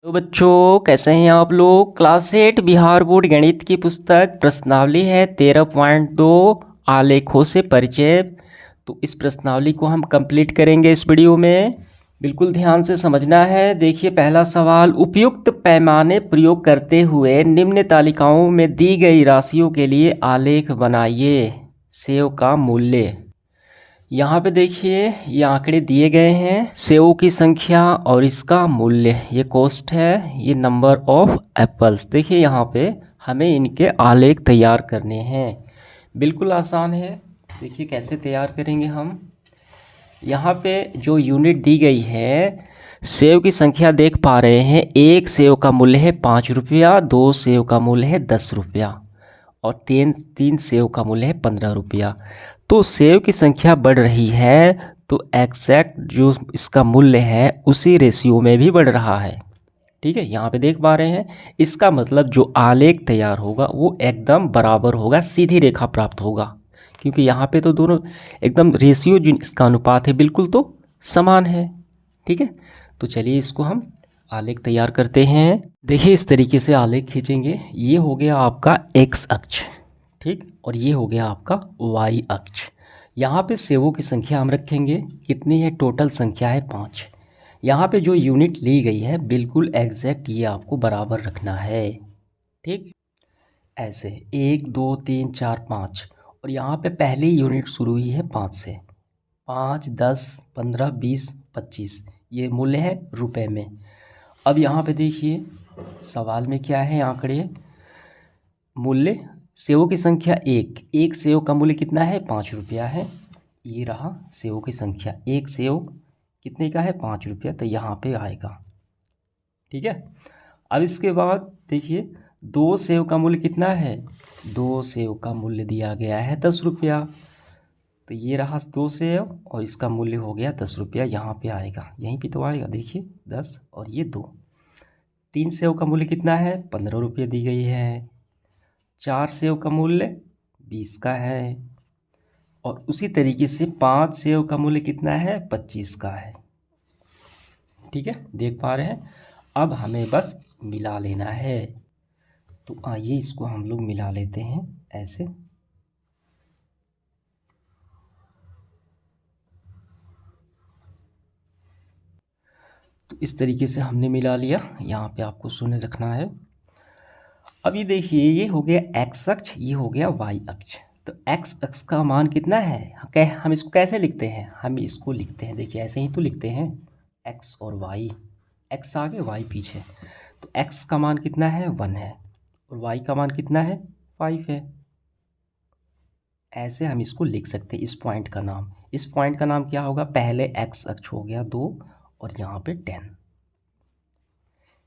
तो बच्चों कैसे हैं आप लोग। क्लास 8 बिहार बोर्ड गणित की पुस्तक प्रश्नावली है 13.2 आलेखों से परिचय। तो इस प्रश्नावली को हम कंप्लीट करेंगे इस वीडियो में। बिल्कुल ध्यान से समझना है। देखिए पहला सवाल, उपयुक्त पैमाने प्रयोग करते हुए निम्न तालिकाओं में दी गई राशियों के लिए आलेख बनाइए। सेव का मूल्य। यहाँ पे देखिए ये आंकड़े दिए गए हैं, सेव की संख्या और इसका मूल्य। ये कॉस्ट है, ये नंबर ऑफ एप्पल्स। देखिए यहाँ पे हमें इनके आलेख तैयार करने हैं। बिल्कुल आसान है। देखिए कैसे तैयार करेंगे हम। यहाँ पे जो यूनिट दी गई है, सेव की संख्या देख पा रहे हैं। एक सेव का मूल्य है 5 रुपया, 2 सेव का मूल्य है 10 रुपया और तीन सेव का मूल्य है 15 रुपया। तो सेव की संख्या बढ़ रही है तो एग्जैक्ट जो इसका मूल्य है उसी रेशियो में भी बढ़ रहा है। ठीक है, यहाँ पे देख पा रहे हैं। इसका मतलब जो आलेख तैयार होगा वो एकदम बराबर होगा, सीधी रेखा प्राप्त होगा, क्योंकि यहाँ पे तो दोनों एकदम रेशियो जो इसका अनुपात है बिल्कुल तो समान है। ठीक है, तो चलिए इसको हम आलेख तैयार करते हैं। देखिए इस तरीके से आलेख खींचेंगे। ये हो गया आपका एक्स अक्ष, ठीक, और ये हो गया आपका वाई अक्ष। यहाँ पे सेवों की संख्या हम रखेंगे, कितनी है, टोटल संख्या है 5। यहाँ पे जो यूनिट ली गई है बिल्कुल एग्जैक्ट ये आपको बराबर रखना है। ठीक, ऐसे 1 2 3 4 5 और यहाँ पे पहली यूनिट शुरू हुई है 5 से। 5 10 15 20 25 ये मूल्य है रुपए में। अब यहाँ पे देखिए सवाल में क्या है, आंकड़े मूल्य। सेवों की संख्या एक सेव का मूल्य कितना है, 5 रुपया है। ये रहा सेवों की संख्या। एक सेव कितने का है, 5 रुपया, तो यहाँ पे आएगा। ठीक है, अब इसके बाद देखिए 2 सेव का मूल्य कितना है, 2 सेव का मूल्य दिया गया है 10 रुपया, तो ये रहा 2 सेव और इसका मूल्य हो गया 10 रुपया। यहाँ पे आएगा, यहीं पे तो आएगा। देखिए 10 और ये 2। 3 सेव का मूल्य कितना है, 15 रुपये दी गई है। 4 सेव का मूल्य 20 का है और उसी तरीके से 5 सेव का मूल्य कितना है, 25 का है। ठीक है, देख पा रहे हैं। अब हमें बस मिला लेना है, तो आइए इसको हम लोग मिला लेते हैं ऐसे। तो इस तरीके से हमने मिला लिया। यहाँ पे आपको शून्य रखना है। अब ये देखिए ये हो गया एक्स अक्ष, ये हो गया वाई अक्ष। तो एक्स अक्ष का मान कितना है, हम इसको कैसे लिखते हैं, हम इसको लिखते हैं, देखिए ऐसे ही तो लिखते हैं, एक्स और वाई, एक्स आगे वाई पीछे। तो एक्स का मान कितना है, 1 है और वाई का मान कितना है, 5 है। ऐसे हम इसको लिख सकते हैं। इस पॉइंट का नाम, इस पॉइंट का नाम क्या होगा, पहले एक्स अक्ष हो गया 2 और यहाँ पे 10।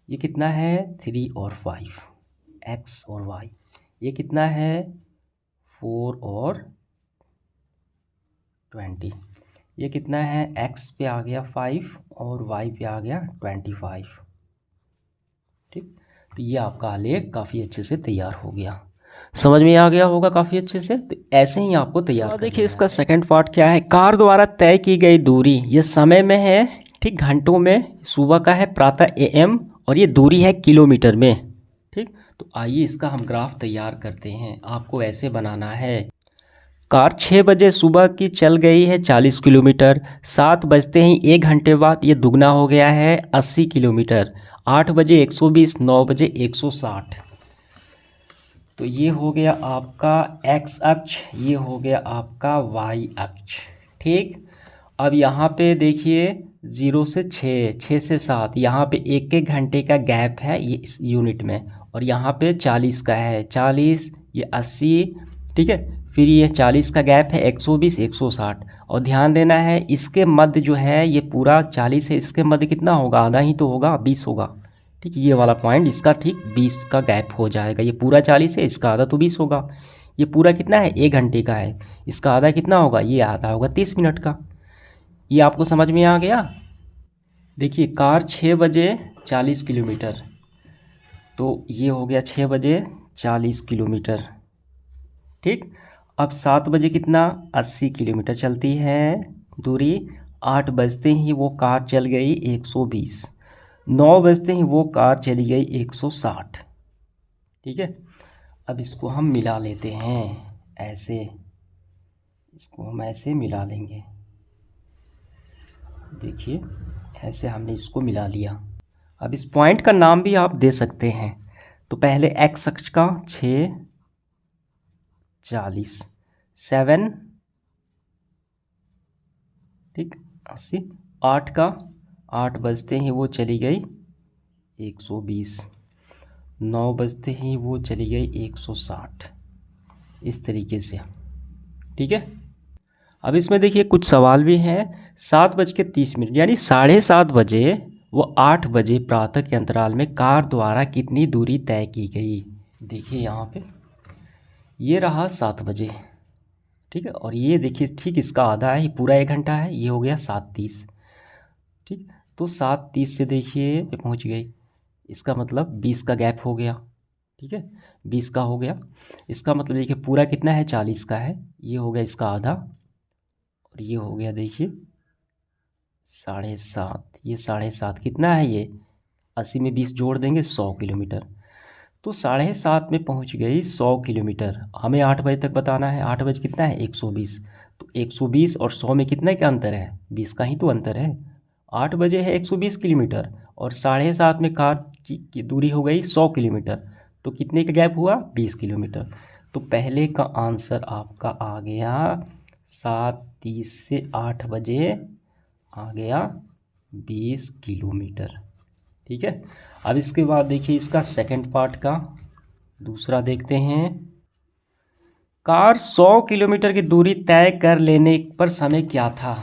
ये कितना है, 3 और 5, एक्स और वाई। ये कितना है, 4 और 20। ये कितना है, एक्स पे आ गया 5 और वाई पे आ गया 25। ठीक, तो ये आपका आलेख काफ़ी अच्छे से तैयार हो गया। समझ में आ गया होगा काफ़ी अच्छे से। तो ऐसे ही आपको तैयार। देखिए इसका सेकंड पार्ट क्या है, कार द्वारा तय की गई दूरी, ये समय में है, ठीक, घंटों में, सुबह का है, प्रातः AM, और ये दूरी है किलोमीटर में। ठीक, तो आइए इसका हम ग्राफ तैयार करते हैं। आपको ऐसे बनाना है, कार 6 बजे सुबह की चल गई है 40 किलोमीटर, 7 बजते ही 1 घंटे बाद ये दुगना हो गया है 80 किलोमीटर, 8 बजे 120, 9 बजे 160। तो ये हो गया आपका एक्स अक्ष, ये हो गया आपका वाई अक्ष। ठीक, अब यहाँ पे देखिए 0 से 6, 6 से 7, यहाँ पे 1 घंटे का गैप है ये इस यूनिट में, और यहाँ पे 40 का है, 40, ये 80, ठीक है, फिर ये 40 का गैप है 120, 160। और ध्यान देना है इसके मध्य जो है ये पूरा 40 है, इसके मध्य कितना होगा, आधा ही तो होगा, 20 होगा। ठीक, ये वाला पॉइंट इसका ठीक 20 का गैप हो जाएगा। ये पूरा 40 है, इसका आधा तो 20 होगा। ये पूरा कितना है, 1 घंटे का है, इसका आधा कितना होगा, ये आधा होगा 30 मिनट का। ये आपको समझ में आ गया। देखिए कार 6 बजे 40 किलोमीटर, तो ये हो गया 6 बजे 40 किलोमीटर। ठीक, अब 7 बजे कितना, 80 किलोमीटर चलती है दूरी, 8 बजते ही वो कार चल गई 120, 9 बजते ही वो कार चली गई 160। ठीक है, अब इसको हम मिला लेते हैं ऐसे, इसको हम ऐसे मिला लेंगे। देखिए ऐसे हमने इसको मिला लिया। अब इस पॉइंट का नाम भी आप दे सकते हैं। तो पहले एक्स अक्ष का 6:40, 7, ठीक 80, 8 का 8 बजते ही वो चली गई 120, 9 बजते ही वो चली गई 160, इस तरीके से। ठीक है, अब इसमें देखिए कुछ सवाल भी हैं। 7:30 यानी 7:30 बजे वो 8 बजे प्रातः के अंतराल में कार द्वारा कितनी दूरी तय की गई। देखिए यहाँ पे ये रहा 7 बजे, ठीक है, और ये देखिए ठीक इसका आधा है, पूरा 1 घंटा है, ये हो गया 7:30। ठीक, तो 7:30 से देखिए ये पहुँच गई, इसका मतलब 20 का गैप हो गया। ठीक है, 20 का हो गया, इसका मतलब देखिए पूरा कितना है, 40 का है, ये हो गया इसका आधा, और ये हो गया देखिए 7:30। ये 7:30 कितना है, ये 80 में 20 जोड़ देंगे 100 किलोमीटर। तो 7:30 में पहुंच गई 100 किलोमीटर। हमें 8 बजे तक बताना है, 8 बजे कितना है 120, तो 120 और 100 में कितना का अंतर है, 20 का ही तो अंतर है। 8 बजे है 120 किलोमीटर और 7:30 में कार की दूरी हो गई 100 किलोमीटर, तो कितने का गैप हुआ, 20 किलोमीटर। तो पहले का आंसर आपका आ गया 7:30 से 8 बजे आ गया 20 किलोमीटर। ठीक है, अब इसके बाद देखिए इसका सेकंड पार्ट का दूसरा देखते हैं। कार 100 किलोमीटर की दूरी तय कर लेने पर समय क्या था।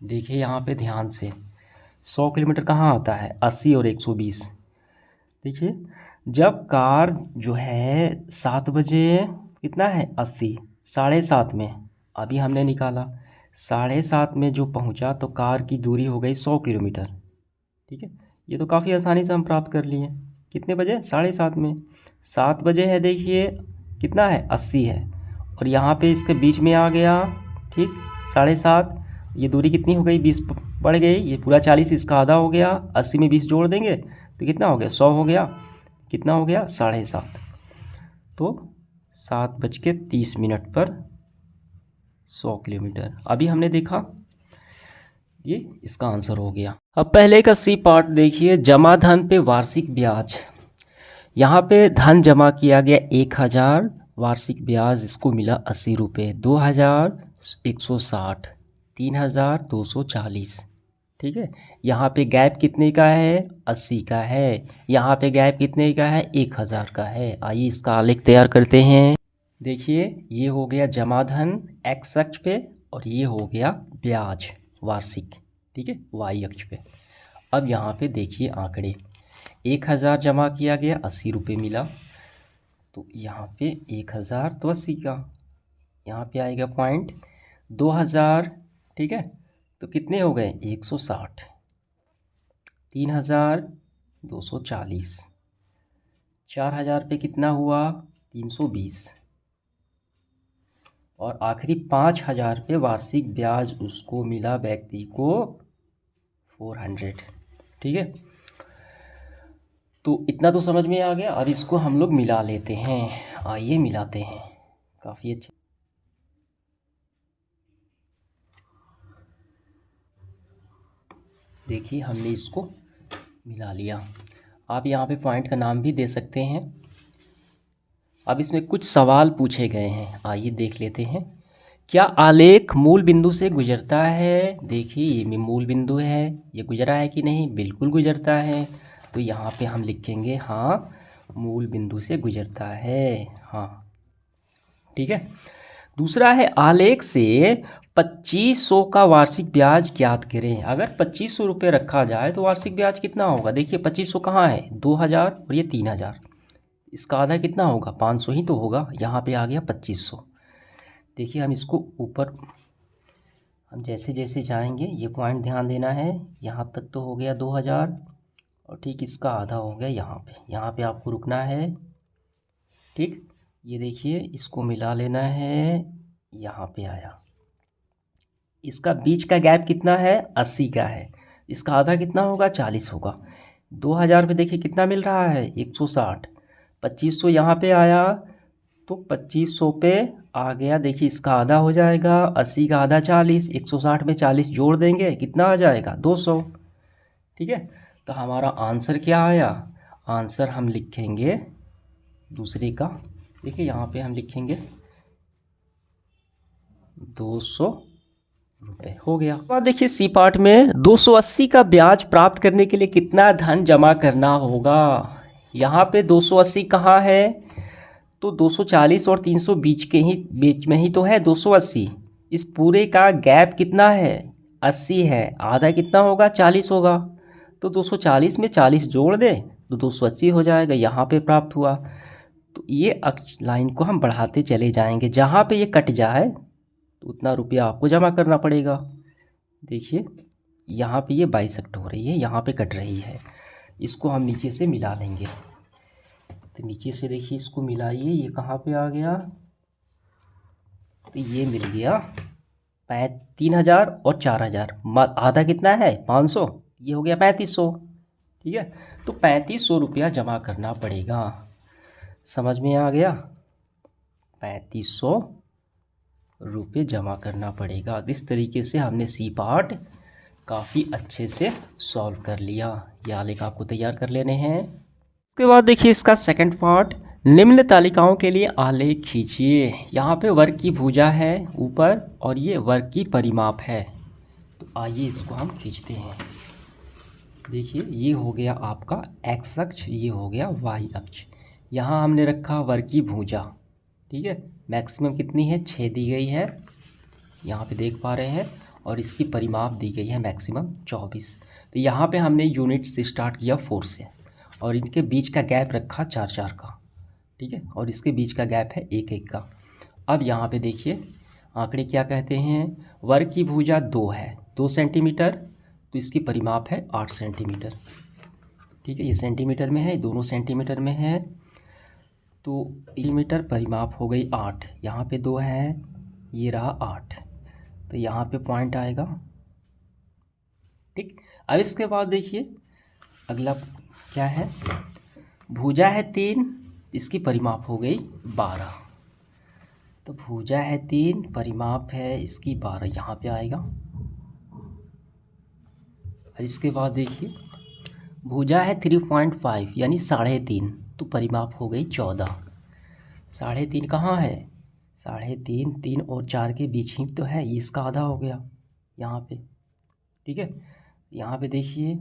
देखिए यहाँ पे ध्यान से, 100 किलोमीटर कहाँ आता है, 80 और 120। देखिए जब कार जो है 7 बजे कितना है 80, 7:30 में अभी हमने निकाला, 7:30 में जो पहुंचा तो कार की दूरी हो गई 100 किलोमीटर। ठीक है, ये तो काफ़ी आसानी से हम प्राप्त कर लिए। कितने बजे, 7:30 में। 7 बजे है देखिए कितना है 80 है, और यहाँ पे इसके बीच में आ गया, ठीक 7:30, ये दूरी कितनी हो गई, 20 बढ़ गई, ये पूरा 40 इसका आधा हो गया, 80 में 20 जोड़ देंगे तो कितना हो गया 100 हो गया, कितना हो गया 7:30। तो 7:30 पर 100 किलोमीटर अभी हमने देखा, ये इसका आंसर हो गया। अब पहले का सी पार्ट देखिए, जमा धन पे वार्षिक ब्याज। यहाँ पे धन जमा किया गया 1000, वार्षिक ब्याज इसको मिला 80 रुपये, 2160, 3240। ठीक है, यहाँ पे गैप कितने का है, 80 का है, यहाँ पे गैप कितने का है, 1000 का है। आइए इसका आलेख तैयार करते हैं। देखिए ये हो गया जमा धन एक्स अक्ष पे, और ये हो गया ब्याज वार्षिक, ठीक है, वाई अक्ष पे। अब यहाँ पे देखिए आंकड़े, 1000 जमा किया गया, 80 रुपये मिला, तो यहाँ पे 1000 तो 80 का, यहाँ पे आएगा पॉइंट 2000, ठीक है, तो कितने हो गए 160, 3240, 4000 पे कितना हुआ 320, और आखिरी 5000 पे वार्षिक ब्याज उसको मिला व्यक्ति को 400। ठीक है, तो इतना तो समझ में आ गया। अब इसको हम लोग मिला लेते हैं, आइए मिलाते हैं, काफ़ी अच्छे। देखिए हमने इसको मिला लिया। आप यहाँ पे पॉइंट का नाम भी दे सकते हैं। अब इसमें कुछ सवाल पूछे गए हैं, आइए देख लेते हैं। क्या आलेख मूल बिंदु से गुजरता है। देखिए ये मूल बिंदु है, ये गुजरा है कि नहीं, बिल्कुल गुजरता है, तो यहाँ पे हम लिखेंगे हाँ मूल बिंदु से गुजरता है, हाँ। ठीक है, दूसरा है आलेख से 2500 का वार्षिक ब्याज ज्ञात करें। अगर 2500 रुपये रखा जाए तो वार्षिक ब्याज कितना होगा। देखिए 2500 कहाँ है, 2000 और ये 3000, इसका आधा कितना होगा 500 ही तो होगा, यहाँ पे आ गया 2500। देखिए हम इसको ऊपर, हम जैसे जैसे जाएंगे ये पॉइंट ध्यान देना है, यहाँ तक तो हो गया 2000, और ठीक इसका आधा हो गया यहाँ पे आपको रुकना है। ठीक, ये देखिए इसको मिला लेना है, यहाँ पे आया, इसका बीच का गैप कितना है 80 का है, इसका आधा कितना होगा 40 होगा, 2000 पे देखिए कितना मिल रहा है 160। 2500 यहाँ पे आया तो 2500 पे आ गया, देखिए इसका आधा हो जाएगा, 80 का आधा 40, 160 में 40 जोड़ देंगे कितना आ जाएगा 200। ठीक है, तो हमारा आंसर क्या आया, आंसर हम लिखेंगे दूसरे का, देखिए यहाँ पे हम लिखेंगे 200 रुपये हो गया। अब देखिए सी पार्ट में 280 का ब्याज प्राप्त करने के लिए कितना धन जमा करना होगा। यहाँ पे 280 कहाँ है, तो 240 और 300 बीच में ही तो है 280। इस पूरे का गैप कितना है 80 है, आधा कितना होगा 40 होगा, तो 240 में 40 जोड़ दे तो 280 हो जाएगा, यहाँ पे प्राप्त हुआ। तो ये लाइन को हम बढ़ाते चले जाएंगे, जहाँ पे ये कट जाए तो उतना रुपया आपको जमा करना पड़ेगा। देखिए यहाँ पे ये 22 हो रही है, यहाँ पे कट रही है, इसको हम नीचे से मिला लेंगे। तो नीचे से देखिए इसको मिलाइए, ये कहाँ पे आ गया, तो ये मिल गया 3000 और 4000, आधा कितना है 500, ये हो गया 3500। ठीक है, तो 3500 रुपया जमा करना पड़ेगा, समझ में आ गया, 3500 रुपये जमा करना पड़ेगा। इस तरीके से हमने सी पार्ट काफ़ी अच्छे से सॉल्व कर लिया। ये आलेख आपको तैयार कर लेने हैं। इसके बाद देखिए इसका सेकंड पार्ट, निम्न तालिकाओं के लिए आलेख खींचिए। यहाँ पे वर्ग की भुजा है ऊपर और ये वर्ग की परिमाप है, तो आइए इसको हम खींचते हैं। देखिए ये हो गया आपका एक्स अक्ष, ये हो गया वाई अक्ष। यहाँ हमने रखा वर्ग की भुजा, ठीक है, मैक्सिमम कितनी है 6 दी गई है, यहाँ पे देख पा रहे हैं, और इसकी परिमाप दी गई है मैक्सिमम 24। तो यहाँ पे हमने यूनिट से स्टार्ट किया 4 से, और इनके बीच का गैप रखा 4-4 का, ठीक है, और इसके बीच का गैप है 1-1 का। अब यहाँ पे देखिए आंकड़े क्या कहते हैं, वर्ग की भुजा 2 है 2 सेंटीमीटर, तो इसकी परिमाप है 8 सेंटीमीटर। ठीक है, ये सेंटीमीटर में है, दोनों सेंटीमीटर में है, तो मीटर परिमाप हो गई 8, यहाँ पे 2 है, ये रहा 8, तो यहाँ पे पॉइंट आएगा। ठीक, अब इसके बाद देखिए अगला क्या है, भुजा है 3, इसकी परिमाप हो गई 12, तो भुजा है 3, परिमाप है इसकी 12, यहाँ पे आएगा। और इसके बाद देखिए भुजा है 3.5 यानी 3.5, तो परिमाप हो गई 14। 3.5 कहाँ है, 3.5 3 और 4 के बीच ही तो है, ये इसका आधा हो गया यहाँ पे। ठीक है, यहाँ पे देखिए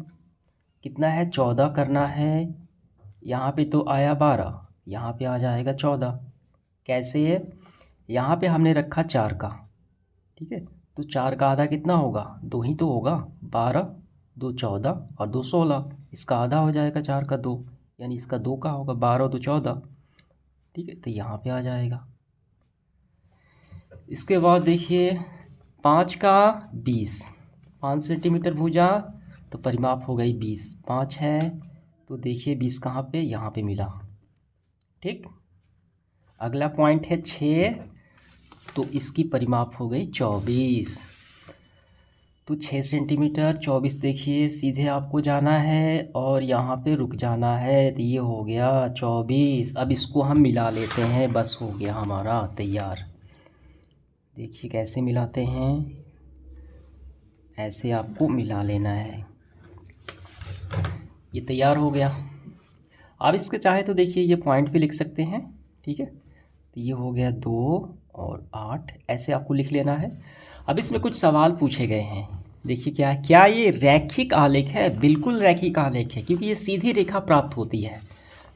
कितना है 14 करना है, यहाँ पे तो आया 12, यहाँ पे आ जाएगा 14। कैसे है, यहाँ पे हमने रखा 4 का, ठीक है, तो 4 का आधा कितना होगा 2 ही तो होगा, 12 2 14 और 2 16, इसका आधा हो जाएगा 4 का 2, यानी इसका 2 का होगा, 12 2 14। ठीक है, तो यहाँ पे आ जाएगा। इसके बाद देखिए 5 का 20, 5 सेंटीमीटर भुजा, तो परिमाप हो गई 20, 5 है, तो देखिए 20 कहाँ पे, यहाँ पे मिला। ठीक, अगला पॉइंट है 6, तो इसकी परिमाप हो गई 24, तो 6 सेंटीमीटर 24, देखिए सीधे आपको जाना है और यहाँ पे रुक जाना है, तो ये हो गया 24। अब इसको हम मिला लेते हैं, बस हो गया हमारा तैयार। देखिए कैसे मिलाते हैं, ऐसे आपको मिला लेना है, ये तैयार हो गया। अब इसके चाहे तो देखिए ये पॉइंट भी लिख सकते हैं, ठीक है, तो ये हो गया 2 और 8, ऐसे आपको लिख लेना है। अब इसमें कुछ सवाल पूछे गए हैं, देखिए क्या है, क्या ये रैखिक आलेख है, बिल्कुल रैखिक आलेख है, क्योंकि ये सीधी रेखा प्राप्त होती है,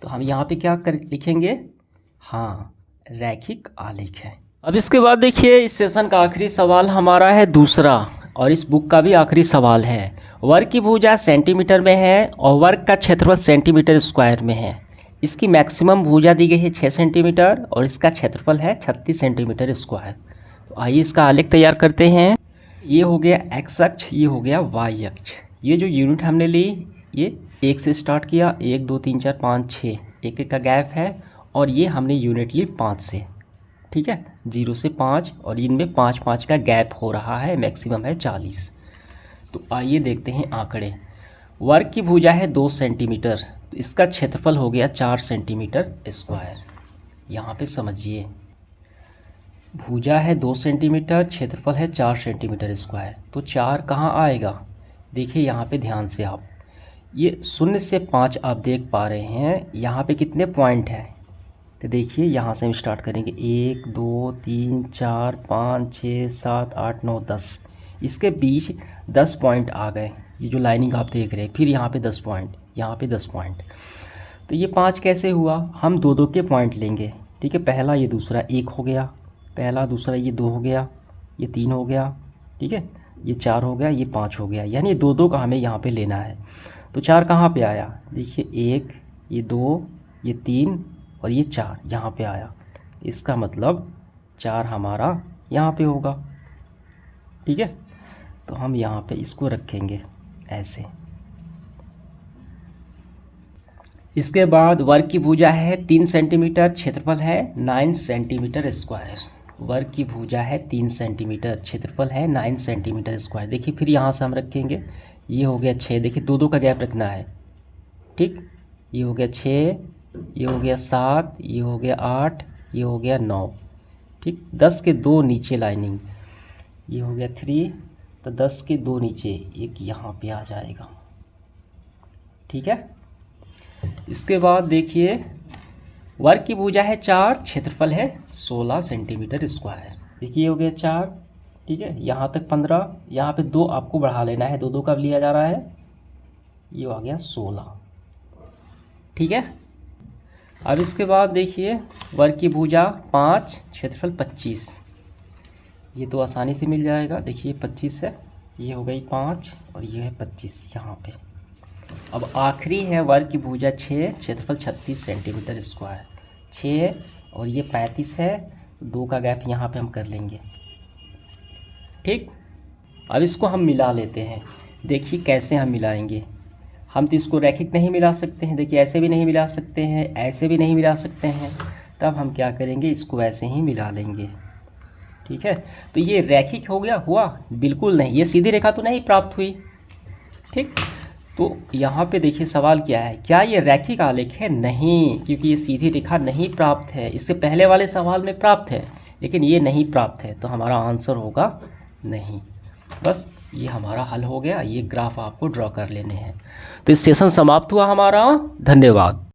तो हम यहाँ पे क्या लिखेंगे, हाँ रैखिक आलेख है। अब इसके बाद देखिए इस सेशन का आखिरी सवाल हमारा है दूसरा, और इस बुक का भी आखिरी सवाल है। वर्ग की भुजा सेंटीमीटर में है और वर्ग का क्षेत्रफल सेंटीमीटर स्क्वायर में है। इसकी मैक्सिमम भुजा दी गई है 6 सेंटीमीटर और इसका क्षेत्रफल है 36 सेंटीमीटर स्क्वायर। तो आइए इसका आलेख तैयार करते हैं। ये हो गया एक्स अक्ष, ये हो गया वाई अक्ष। ये जो यूनिट हमने ली, ये 1 से स्टार्ट किया, 1 2 3 4 5 6, 1 1 का गैप है, और ये हमने यूनिट ली 5 से, ठीक है, 0 से 5, और इनमें 5-5 का गैप हो रहा है, मैक्सिमम है 40। तो आइए देखते हैं आंकड़े। वर्ग की भुजा है 2 सेंटीमीटर, तो इसका क्षेत्रफल हो गया 4 सेंटीमीटर स्क्वायर। यहाँ पे समझिए, भुजा है 2 सेंटीमीटर, क्षेत्रफल है 4 सेंटीमीटर स्क्वायर, तो 4 कहाँ आएगा? देखिए यहाँ पे ध्यान से आप, ये 0 से 5 आप देख पा रहे हैं, यहाँ पे कितने पॉइंट हैं? तो देखिए यहाँ से हम स्टार्ट करेंगे, 1 2 3 4 5 6 7 8 9 10, इसके बीच 10 पॉइंट आ गए, ये जो लाइनिंग आप देख रहे हैं। फिर यहाँ पे 10 पॉइंट, यहाँ पे 10 पॉइंट, तो ये 5 कैसे हुआ? हम दो दो के पॉइंट लेंगे, ठीक है। पहला ये दूसरा 1 हो गया, पहला दूसरा ये 2 हो गया, ये 3 हो गया, ठीक है, ये 4 हो गया, ये 5 हो गया, यानी दो दो का हमें यहाँ पे लेना है। तो 4 कहाँ पे आया? देखिए 1, ये 2, ये 3 और ये 4 यहाँ पे आया, इसका मतलब 4 हमारा यहाँ पे होगा, ठीक है। तो हम यहाँ पे इसको रखेंगे ऐसे। इसके बाद वर्ग की भुजा है 3 सेंटीमीटर, क्षेत्रफल है 9 सेंटीमीटर स्क्वायर। वर्ग की भुजा है 3 सेंटीमीटर, क्षेत्रफल है 9 सेंटीमीटर स्क्वायर। देखिए फिर यहाँ से हम रखेंगे, ये हो गया 6, देखिए दो दो का गैप रखना है, ठीक। ये हो गया 6, ये हो गया 7, ये हो गया 8, ये हो गया 9, ठीक। 10 के 2 नीचे लाइनिंग, ये हो गया 3, तो 10 के 2 नीचे एक यहाँ पे आ जाएगा, ठीक है। इसके बाद देखिए वर्ग की भुजा है 4, क्षेत्रफल है 16 सेंटीमीटर स्क्वायर। देखिए ये हो गया 4, ठीक है, यहाँ तक 15, यहाँ पे 2 आपको बढ़ा लेना है, दो दो का लिया जा रहा है, ये आ गया 16, ठीक है। अब इसके बाद देखिए वर्ग की भुजा 5, क्षेत्रफल 25, ये तो आसानी से मिल जाएगा। देखिए 25 है, ये हो गई 5 और ये है 25 यहाँ पे। अब आखिरी है वर्ग की भुजा 6, क्षेत्रफल 36 सेंटीमीटर स्क्वायर। 6 और ये 35 है, 2 का गैप यहाँ पे हम कर लेंगे, ठीक। अब इसको हम मिला लेते हैं। देखिए कैसे हम मिलाएंगे, हम तो इसको रैखिक नहीं मिला सकते हैं, देखिए ऐसे भी नहीं मिला सकते हैं, ऐसे भी नहीं मिला सकते हैं, तब हम क्या करेंगे, इसको ऐसे ही मिला लेंगे, ठीक है। तो ये रैखिक हो गया, हुआ? बिल्कुल नहीं, ये सीधी रेखा तो नहीं प्राप्त हुई, ठीक। तो यहाँ पे देखिए सवाल क्या है, क्या ये रैखिक आलेख है? नहीं, क्योंकि ये सीधी रेखा नहीं प्राप्त है। इससे पहले वाले सवाल में प्राप्त है, लेकिन ये नहीं प्राप्त है, तो हमारा आंसर होगा नहीं। बस ये हमारा हल हो गया, ये ग्राफ आपको ड्रॉ कर लेने हैं। तो इस सेशन समाप्त हुआ हमारा, धन्यवाद।